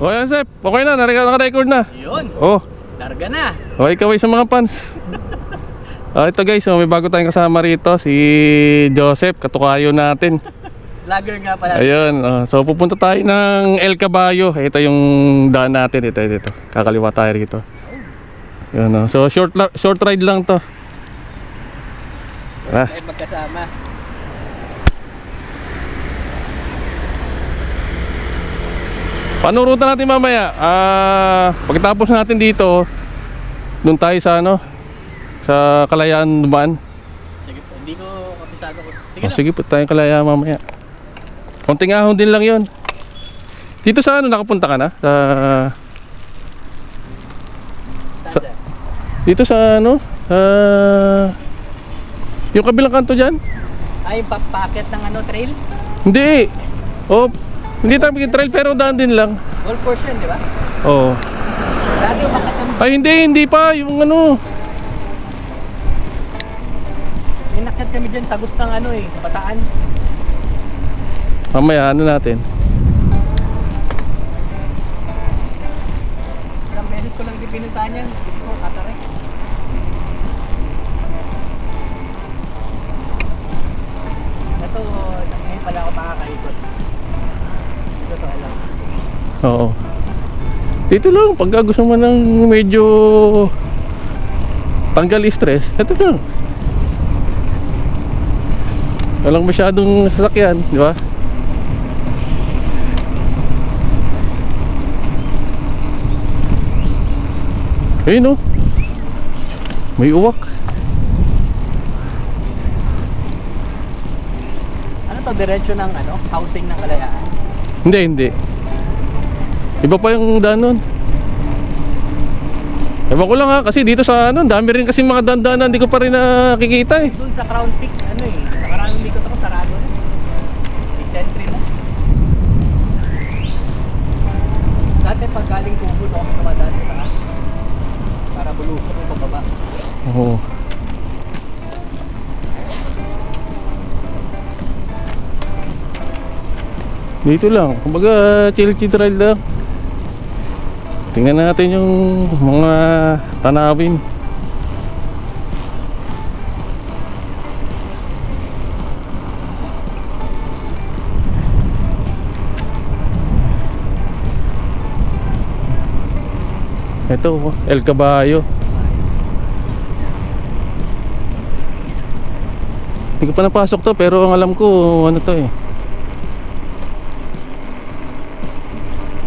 O yan, Sep. Okay na, naka-record na. Yun. Oh. Larga na. Okay, kaway sa mga fans. Ito guys, may bago tayong kasama rito. Si Joseph, katukayo natin. Vlogger nga pala. Ayun, so pupunta tayo ng El Caballo. Ito yung daan natin. Ito. Kakaliwa tayo rito. Yun, so short ride lang to. Ay, magkasama. Paano ruta natin mamaya? Pagkatapos natin dito, doon tayo sa sa Kalayaan dumaan. Sige po, hindi ko kapisado ko. Sige lang. Sige po, tayong Kalayaan mamaya. Konting ahon din lang yon. Dito sa nakapunta ka na? Saan, sir? Dito sa yung kabilang kanto dyan? Ay, packet ng trail? Hindi. Hindi tayo mag-trail pero daan din lang. Golf course yun, di ba? Oo. Dati umakat kami. Ay hindi pa. Yung Inakit kami dyan, tagos ng Bataan. mamaya natin. Isang beses ko lang din pinuntahan yan. Gusto ko, katare. Ito, ngayon pala ako makakaikot. Ito to, alam. Oo. Dito lang, pagka gusto mo ng medyo tanggal stress, ito lang. Walang masyadong sasakyan, di ba? Ayun may uwak. Ano to, diretso ng housing ng Kalayaan? Hindi. Iba pa yung daan nun. Ewan ko lang kasi dito sa dami rin kasi mga dandanan, hindi ko pa rin nakikita eh. Doon sa Crown Peak, nakaraan likot ako, sarado na. May sentry na. Dati pag galing Kubo, ako tumadaan sa taas. Para bulusok ko pababa. Oo. Dito lang, kumbaga chill ride lang. Tingnan natin yung mga tanawin. Ito, El Caballo. Hindi ko pa napasok to pero ang alam ko to eh.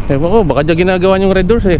Ewan ko, baka dyan ginagawa yung Red Doors eh.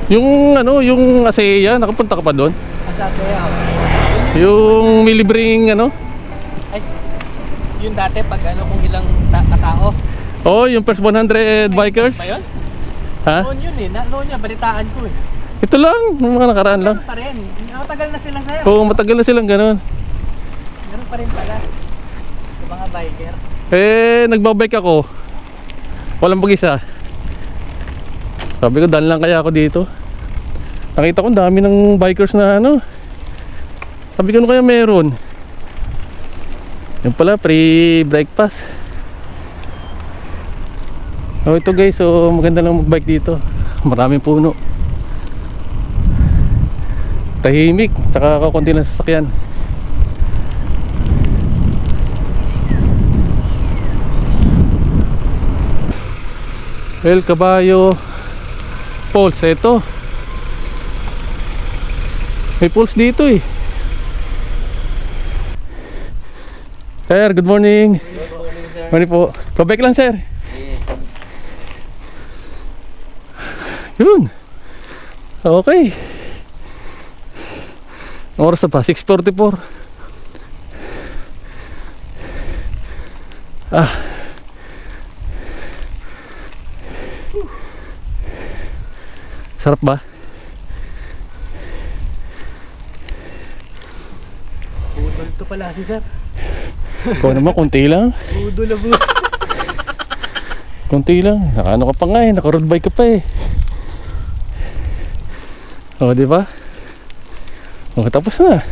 Yung ASEA, nakapunta ka pa doon? Asasaya ako. Yung may libreng Ay, yun dati pag kung ilang katao. Oh, yung first 100 bikers? Ba yun? Ha? Noon yun noon niya, balitaan ko eh. Ito lang, yung mga nakaraan lang. Meron pa rin. Matagal na silang sayo. Oo, matagal na silang ganun. Meron pa rin pala. Yung mga biker. Nagbabike ako. Walang pag-isa. Sabi ko, daan lang kaya ako dito. Nakita ko, dami ng bikers na Sabi ko, ano kaya meron? Yung pala, free breakfast. Ito guys, so maganda lang magbike dito. Maraming puno. Tahimik, tsaka kakunti lang sasakyan. El Caballo Falls, ito. May falls dito eh. Sir, good morning. Good morning, sir. Morning po. Pabike lang, sir. Yun. Okay. Ang oras na pa? 6:44. Sarap ba? Budol to pala si sir. Ikaw naman, konti lang. Budol na budol. Konti lang. Nakaano ka pa nga eh. Naka-road bike ka pa eh. O, di ba? O, tapos na.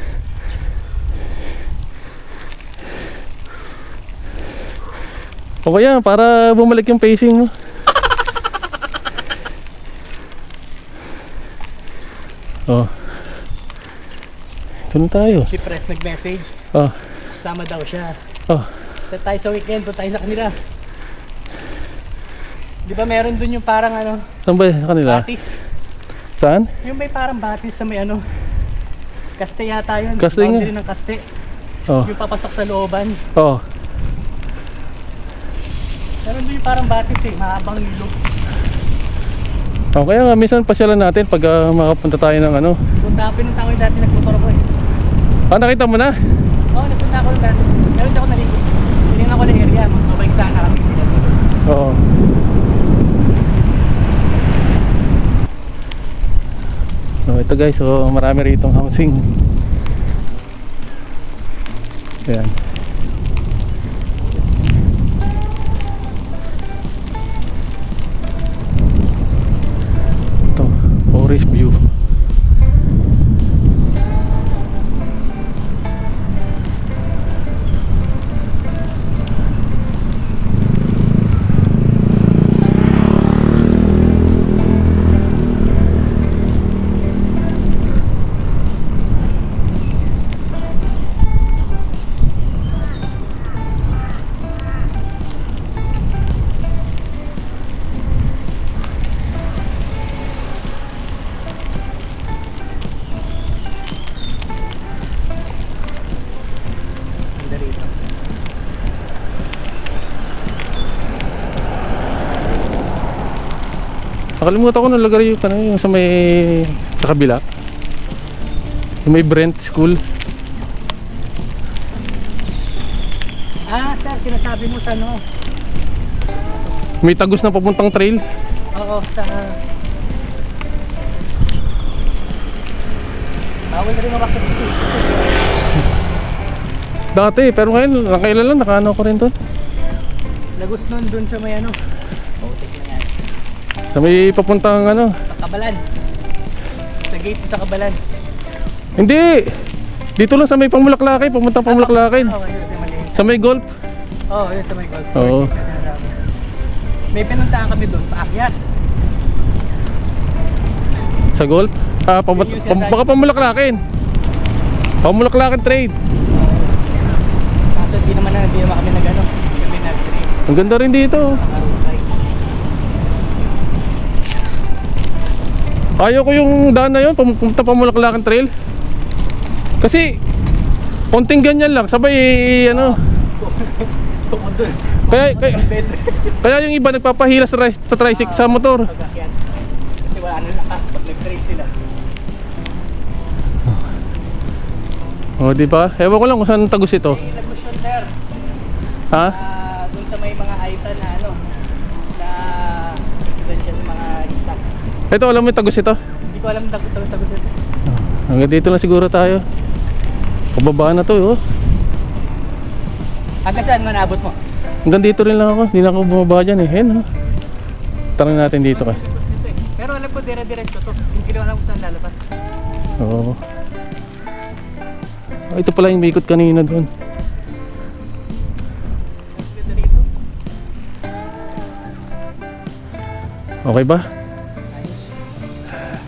O kaya, para bumalik yung pacing mo. O. Ito na tayo. Si Press nag-message. O. Sama daw siya. O. Set tayo sa weekend, punta tayo sa kanila. Di ba meron dun yung parang ano, Saan ba sa kanila? batis? Saan? Yung may parang batis sa may ano, kaste yata yun. Kaste nga. Boundary ng kaste. O. Yung papasok sa looban. O. Meron dun yung parang batis eh, mahabang ilog. O, kaya nga, minsan pasyalan natin pag makapunta tayo ng ano. Pinunta ko yung dati nagmotor ko eh. Ah, nakita mo na? Oo, nagpunta ako yung dati. Meron din ako naligo. Tinignan ko na area, mabalik sana kami. Oo. So, ito guys, so marami ritong housing. Ayan. Ito, forest view. Ganda rito. Nakalimutan ko ng lugar yung, ano, yung sa may sa kabila. Yung may Brent School. Ah, sir, sinasabi mo sa ano? May tagos na papuntang trail. Oo, sa... Bawal na rin umakit dito. Dati, pero ngayon, nakailan lang, nakaano ko rin doon. Lagos nun dun sa may ano. Putik na yan. Sa may papuntang ano. Kabalan. Sa gate sa Kabalan. Hindi! Dito lang sa may Pamulaklakay, papuntang Pamulaklakay. Oo, yun sa maliit. Sa may golf. Oo, yun sa may golf. Oo. May pinuntahan kami dun, paakyat. Sa golf? Ah, baka Pamulaklakin. Pamulaklakin trade. Kaso hindi naman kami nag-ano. Hindi kami nag-trade. Ang ganda rin dito. Nakarukay. Ayaw ko yung daan na yun, pumunta Pamulaklakin trail. Kasi, konting ganyan lang, sabay ano. Tukod dun. Kaya yung iba nagpapahila sa tricycle, sa motor. Pag-akyat. Kasi wala nang lakas pag nag-trade sila. O, di ba? Ewan ko lang kung saan tagos ito. May lagos yun, sir. Ha? Dun sa may mga item na ano, na residential sa mga isla. Ito, alam mo yung tagos ito? Hindi ko alam tagos ito. Hanggang dito lang siguro tayo. Pababa na to, oh. Hanggang saan man abot mo? Hanggang dito rin lang ako. Hindi na ako bumaba dyan eh. Hen, oh. Tarang natin dito ka. Pero alam ko dire-diretso to. Hindi ko alam kung saan lalabas. Oo. Oh, ito pala yung may ikot kanina doon. Ganda rito. Okay ba? Ayos.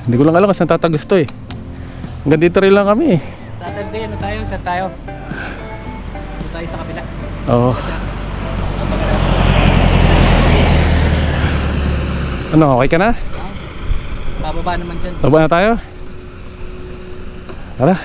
Hindi ko lang alam kasi tatagos to eh. Hanggang dito rin lang kami eh. Saturday, ano tayo? Saan tayo? Doon tayo sa kabila. Oo. Kasi, Ano, okay ka na? bababa naman dyan. Baba na tayo? Tara.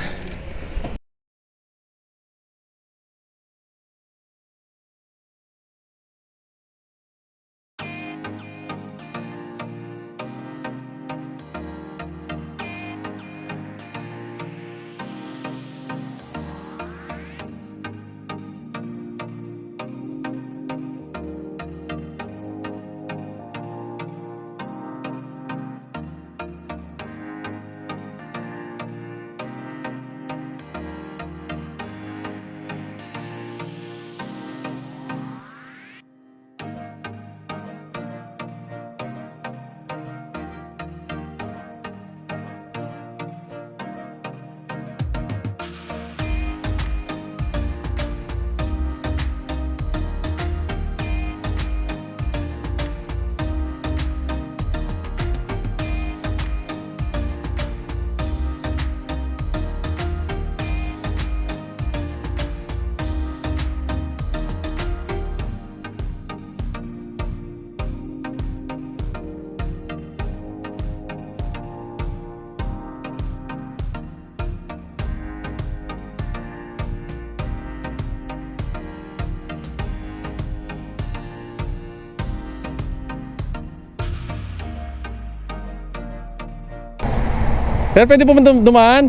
Pero pwede po dumaan.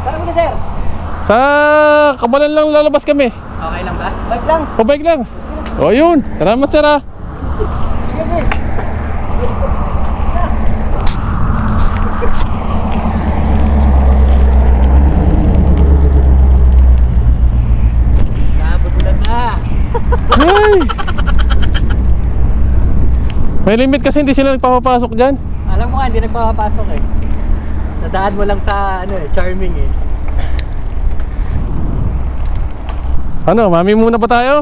Saan mo sir? Sa Kabalan lang lalabas kami. Okay lang ba? Bike lang. Pabike lang. O yun. Salamat sir ah. Sige, sige. Nabutulan na. Ay. May limit kasi hindi sila nagpapapasok dyan. Alam mo nga, hindi nagpapapasok eh. Nadaan mo lang sa ano eh, charming eh. Ano, mami muna pa tayo?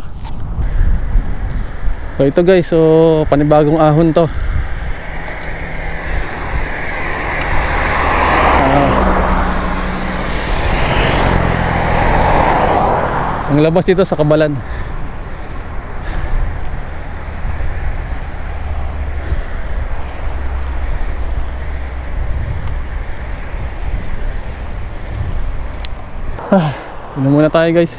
So ito guys, so panibagong ahon to. Ang labas dito sa Kabalan. Inom muna tayo guys.